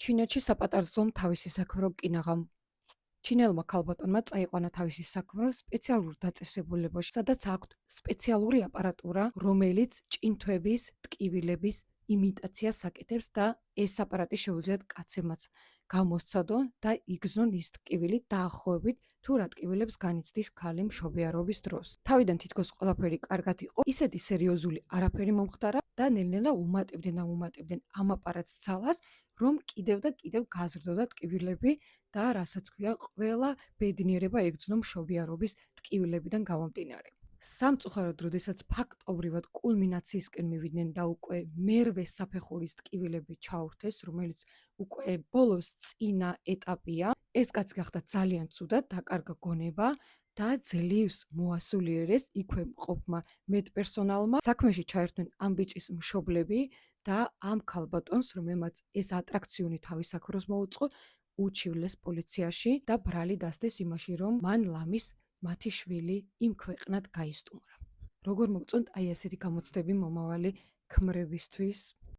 ჩინეთში საპატარძლომ თავისი საქმრო კინაღამ. ჩინელმა ქალბატონმა წაიყვანა თავისი საქმრო სპეციალურ დაწესებულებაში, სადაც აქვთ სპეციალური აპარატურა, რომელიც ჭინთვების, ტკივილების იმიტაციას აკეთებს და ეს აპარატი შეუძლიათ კაცებმაც გამოსცადონ და იგრძნონ ის ტკივილი დაახლოებით თუ რა ტკივილებს განიცდის ქალი მშობიარობის დროს. თავიდან თითქოს ყველაფერი კარგად იყო, ისეთი სერიოზული არაფერი მომხდარა და ნელ-ნელა უმატებდნენ ამ აპარატს ძალას, რომ კიდევ და კიდევ გაზრდოდა ტკივილები და რასაც ქვია, ყველა ბედნიერება ეგრძნო მშობიარობის ტკივილებიდან გამომდინარე. სამწუხაროდ, როდესაც ფაქტობრივად კულმინაციისკენ მივიდნენ და უკვე მერვე საფეხურის ტკივილები ჩაურთეს, რომელიც უკვე ბოლოს წინა ეტაპია, ეს კაცი გახდა ძალიან ცუდად, დაკარგა გონება და ძლივს მოასულიერეს იქვე მყოფმა მედპერსონალმა. საქმეში ჩაერთვნენ ამ ბიჭის მშობლები და ამ ქალბატონს, რომელმაც ეს ატრაქციონი თავის საქმროს მოუწყო, უჩივლეს პოლიციაში და ბრალი დასდეს იმაში, რომ მან ლამის მათი შვილი იმ ქვეყნად გაისტუმრა. როგორ მოგწონთ აი ესეთი გამოცდები მომავალი ქმრებისთვის?